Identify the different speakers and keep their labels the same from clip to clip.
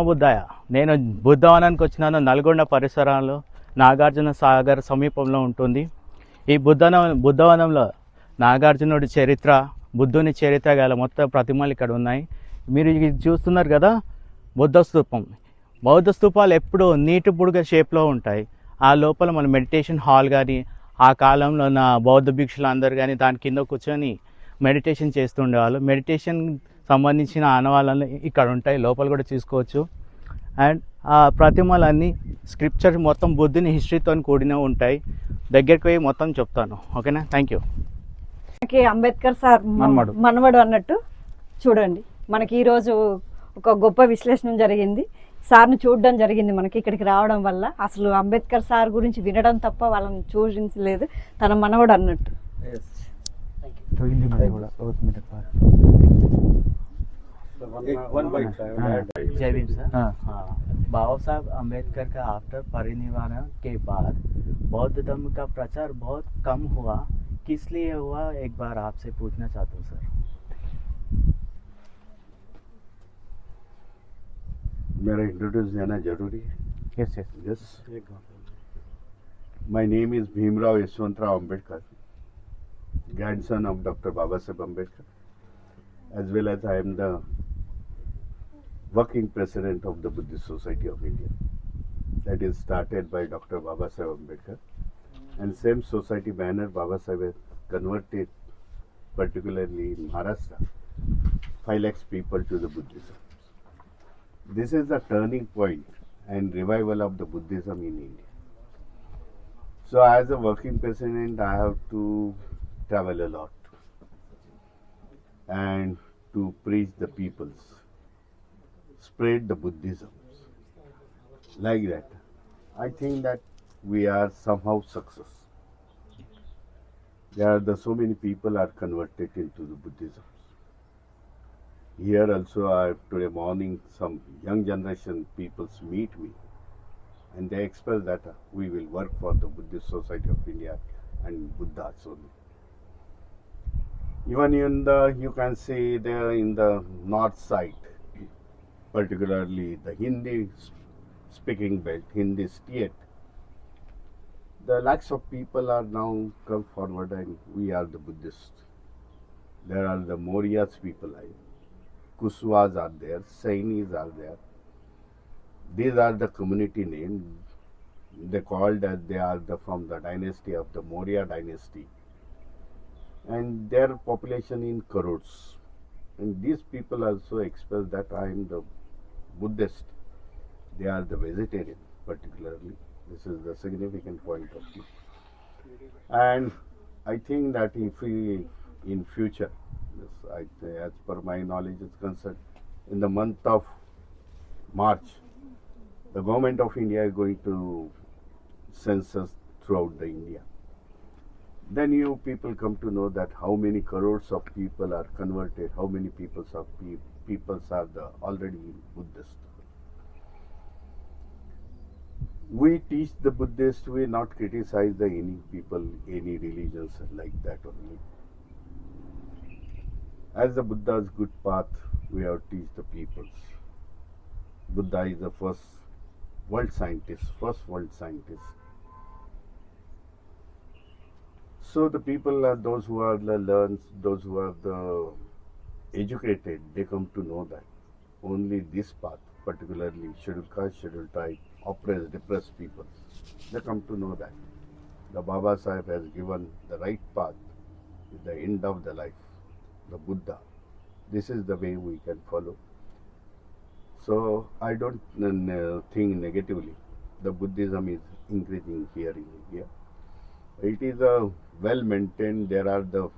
Speaker 1: బుద్ధయ్య. నేను బుద్ధవనానికి వచ్చినాను. నల్గొండ పరిసరాల్లో నాగార్జున సాగర్ సమీపంలో ఉంటుంది. ఈ బుద్ధవనంలో నాగార్జునుడి చరిత్ర, బుద్ధుని చరిత్ర గల మొత్తం ప్రతిమలు ఇక్కడ ఉన్నాయి. మీరు ఇది చూస్తున్నారు కదా, బుద్ధ స్తూపం. బౌద్ధ స్తూపాలు ఎప్పుడూ నీటి బుడగ షేప్లో ఉంటాయి. ఆ లోపల మన మెడిటేషన్ హాల్ కానీ, ఆ కాలంలో ఉన్న బౌద్ధ భిక్షులు అందరు కానీ దాని కింద కూర్చొని మెడిటేషన్ చేస్తుండేవాళ్ళు. మెడిటేషన్ సంబంధించిన ఆనవాళ్ళని ఇక్కడ ఉంటాయి, లోపల కూడా చూసుకోవచ్చు. అండ్ ఆ ప్రతిమలన్నీ స్క్రిప్చర్ మొత్తం బుద్ధుని హిస్టరీతో కూడినవి ఉంటాయి. దగ్గరికి పోయి మొత్తం చెప్తాను. ఓకేనా? Thank you.
Speaker 2: మనకి అంబేద్కర్ సార్ మనవడు అన్నట్టు చూడండి, మనకి ఈరోజు ఒక గొప్ప విశ్లేషణ జరిగింది. సార్ని చూడడం జరిగింది. మనకి ఇక్కడికి రావడం వల్ల అసలు అంబేద్కర్ సార్ గురించి వినడం తప్ప వాళ్ళని చూపించలేదు. తన మనవడు అన్నట్టు.
Speaker 1: जय भीम सर। बाबा साहब अम्बेडकर का आफ्टर परिनिर्वाण के बाद बौद्ध धर्म का प्रचार बहुत कम हुआ, किस लिए हुआ एक बार आपसे पूछना चाहता हूँ सर।
Speaker 3: मेरा इंट्रोड्यूस देना जरूरी है?
Speaker 1: Yes yes
Speaker 3: yes. My name is Bhimrao Yashwantrao Ambedkar, grandson of Dr. Baba Saheb Ambedkar, as well as I am the working president of the Buddhist Society of India. That is started by Dr. Baba Saheb Ambedkar, and same society banner Baba Saheb has converted, particularly in Maharashtra, 5 lakhs people to the Buddhism. This is the turning point and revival of the Buddhism in India. So as a working president, I have to travel a lot and to preach the peoples, spread the Buddhism. Like that, I think that we are somehow success. So many people are converted into the Buddhism. Here also, today morning, some young generation peoples meet me, and they express that we will work for the Buddhist Society of India and Buddhas only. Even in the, you can say there in the north side, particularly the Hindi speaking belt, Hindi state, the lakhs of people are now come forward and we are the Buddhists. There are the Mauryas people, Kuswas are there, Sainis are there. These are the community names. They called as they are from the dynasty of the Maurya dynasty. And their population in crores. And these people also express that I am the Buddhist. They are the vegetarian, particularly. This is the significant point of view. And I think that if we, in future, as per my knowledge is concerned, in the month of March, the government of India is going to census throughout the India. Then you people come to know that how many crores of people are converted, how many peoples are the already Buddhist. We teach the Buddhist, we not criticize the any people, any religions like that only. As the Buddha's good path, we have to teach the peoples. Buddha is the first world scientist. So the people are those who are the learned, those who are the educated, they come to know that only this path, particularly scheduled caste, scheduled tribe, oppressed, depressed people, they come to know that the Baba Sahib has given the right path at the end of the life, the Buddha. This is the way we can follow. So I don't think negatively. The Buddhism is increasing here in India. It is a well maintained. There are the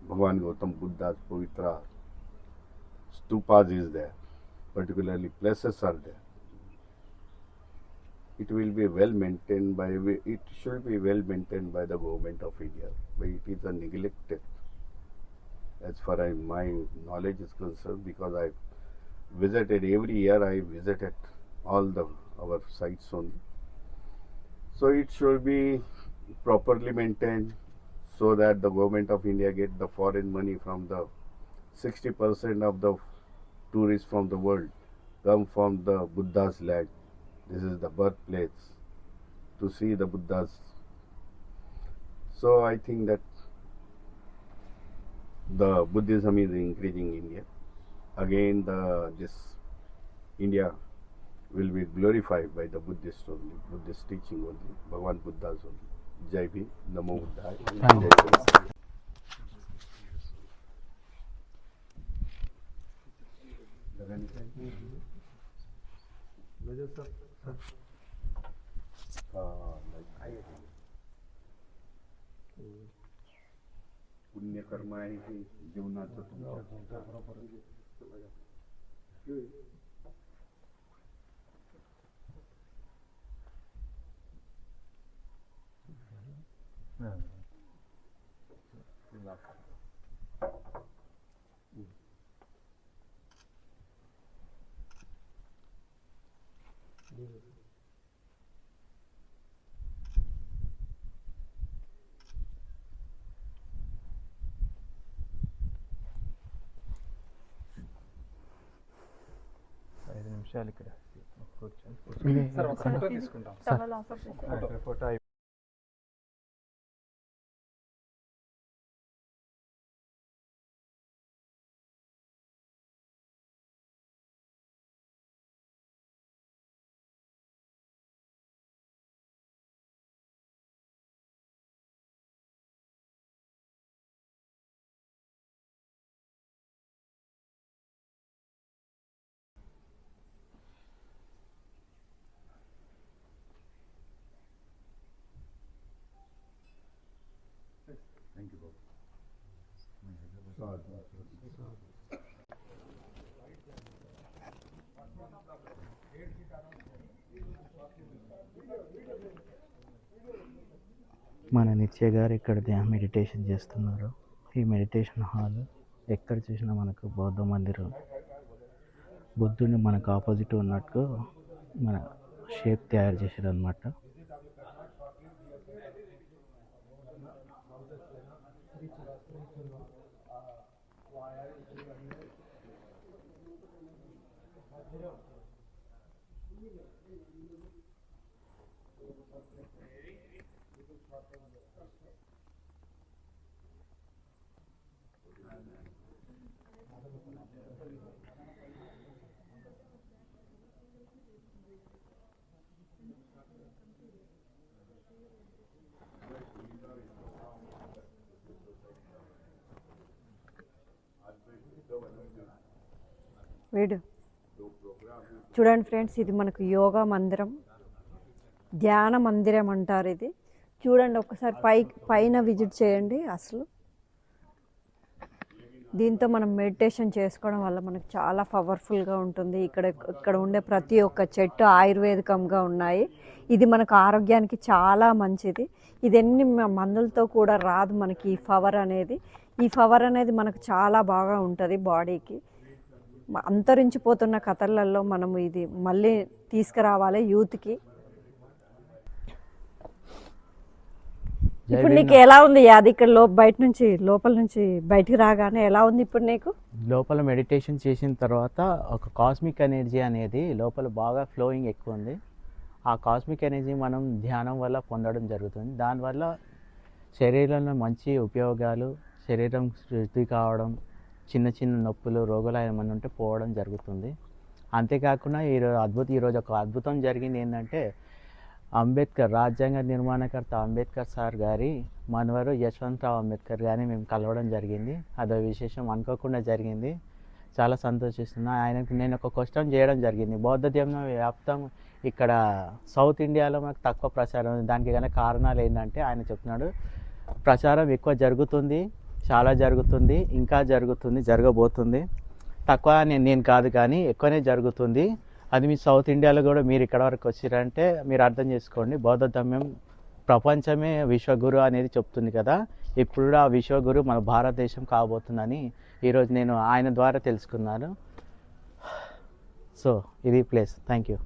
Speaker 3: Bhagwan Gautam Buddha's Pavitra stupas is there, particularly places are there. It will be well maintained by, it should be well maintained by the government of India, but it is neglected as far as my knowledge is concerned, because I visited every year. I visited all our sites only. So it should be properly maintained so that the government of India get the foreign money from the 60% of the tourists from the world come from the Buddha's land. This is the birthplace to see the Buddhas. So I think that the Buddhism is increasing in India. Again, this India will be glorified by the Buddhist only, Buddhist teaching only, Bhagavan Buddha's only. Jai Bhim, Namo Buddhaya. Jai Shri. पुण्यकर्म आहे हे जीवनाचं तुमच्या
Speaker 1: నిమిషాలు ఇక్కడ కూర్చొని photo
Speaker 3: Thank you, Bob.
Speaker 1: మన నిత్య గారు ఇక్కడ మెడిటేషన్ చేస్తున్నారు. ఈ మెడిటేషన్ హాల్ ఎక్కడ చూసినా మనకు బౌద్ధ మందిరం బుద్ధుని మనకు ఆపోజిట్ ఉన్నట్టు మన షేప్ తయారు చేశారు అన్నమాట.
Speaker 2: వీడు చూడండి ఫ్రెండ్స్, ఇది మనకు యోగా మందిరం, ధ్యాన మందిరం అంటారు. ఇది చూడండి, ఒకసారి పైన విజిట్ చేయండి. అసలు దీంతో మనం మెడిటేషన్ చేసుకోవడం వల్ల మనకు చాలా పవర్ఫుల్గా ఉంటుంది. ఇక్కడ ఉండే ప్రతి ఒక్క చెట్టు ఆయుర్వేదికంగా ఉన్నాయి. ఇది మనకు ఆరోగ్యానికి చాలా మంచిది. ఇది ఎన్ని మందులతో కూడా రాదు మనకి ఈ పవర్ అనేది. ఈ పవర్ అనేది మనకు చాలా బాగా ఉంటుంది బాడీకి. అంతరించిపోతున్న కథలలో మనం ఇది మళ్ళీ తీసుకురావాలి యూత్కి. ఇప్పుడు నీకు ఎలా ఉంది అది ఇక్కడ బయట నుంచి లోపల నుంచి బయటికి రాగానే ఎలా ఉంది ఇప్పుడు నీకు?
Speaker 1: లోపల మెడిటేషన్ చేసిన తర్వాత ఒక కాస్మిక్ ఎనర్జీ అనేది లోపల బాగా ఫ్లోయింగ్ ఎక్కువ ఉంది. ఆ కాస్మిక్ ఎనర్జీ మనం ధ్యానం వల్ల పొందడం జరుగుతుంది. దానివల్ల శరీరంలో మంచి ఉపయోగాలు, శరీరం శుద్ధి కావడం, చిన్న చిన్న నొప్పులు, రోగాలు ఏమైనా ఉంటే పోవడం జరుగుతుంది. అంతేకాకుండా ఈరోజు ఒక అద్భుతం జరిగింది. ఏంటంటే అంబేద్కర్, రాజ్యాంగ నిర్మాణకర్త అంబేద్కర్ సార్ గారి మనవరు యశ్వంతరావు అంబేద్కర్ గారిని మేము కలవడం జరిగింది. అదో విశేషం అనుకోకుండా జరిగింది. చాలా సంతోషిస్తున్నా. ఆయనకు నేను ఒక క్వశ్చన్ చేయడం జరిగింది. బౌద్ధ ధర్మం వ్యాప్తం ఇక్కడ సౌత్ ఇండియాలో మనకు తక్కువ ప్రచారం ఉంది, దానికి గల కారణాలు ఏంటంటే ఆయన చెప్తున్నాడు, ప్రచారం ఎక్కువ జరుగుతుంది, చాలా జరుగుతుంది, ఇంకా జరుగుతుంది, జరగబోతుంది. తక్కువ నేను కాదు కానీ ఎక్కువనే జరుగుతుంది. అది మీ సౌత్ ఇండియాలో కూడా మీరు ఇక్కడ వరకు వచ్చారంటే మీరు అర్థం చేసుకోండి. బౌద్ధ ధర్మం ప్రపంచమే విశ్వగురు అనేది చెప్తుంది కదా. ఇప్పుడు ఆ విశ్వగురు మన భారతదేశం కాబోతుందని ఈరోజు నేను ఆయన ద్వారా తెలుసుకున్నాను. సో ఇది place. Thank you.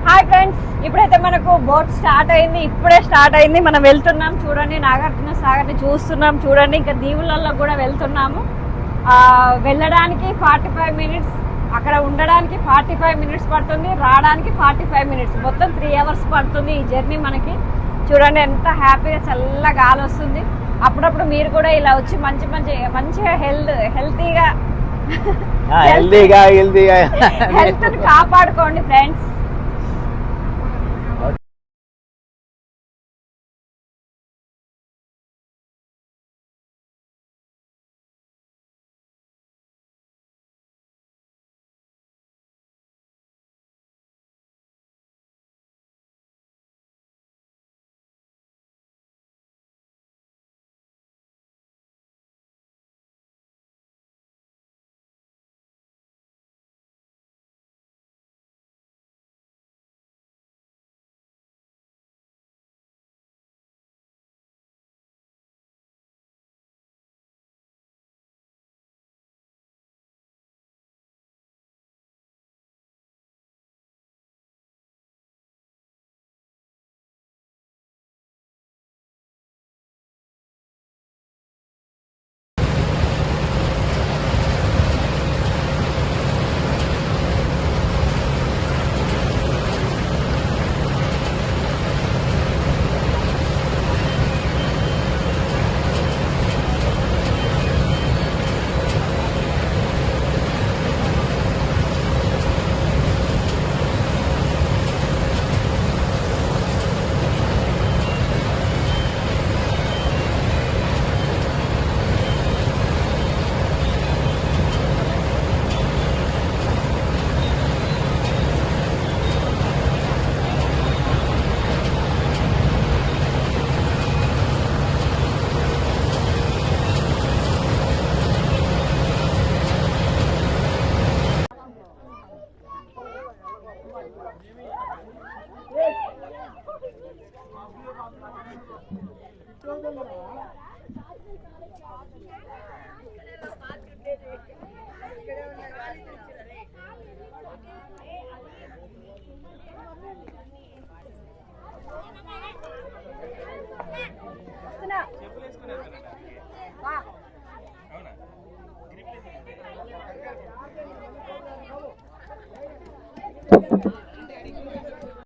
Speaker 2: Hi friends, ఇప్పుడైతే మనకు బోట్ స్టార్ట్ అయింది. ఇప్పుడే స్టార్ట్ అయింది. మనం వెళ్తున్నాం చూడండి, నాగార్జున సాగర్ని చూస్తున్నాం చూడండి. ఇంకా దీవులలో కూడా వెళ్తున్నాము. వెళ్ళడానికి 45 minutes అక్కడ ఉండడానికి 45 మినిట్స్ పడుతుంది, రావడానికి 45 మినిట్స్, మొత్తం 3 అవర్స్ పడుతుంది ఈ జర్నీ మనకి. చూడండి ఎంత హ్యాపీగా చల్ల గాలి వస్తుంది. అప్పుడప్పుడు మీరు కూడా ఇలా వచ్చి మంచిగా హెల్తీగా హెల్త్ కాపాడుకోండి ఫ్రెండ్స్.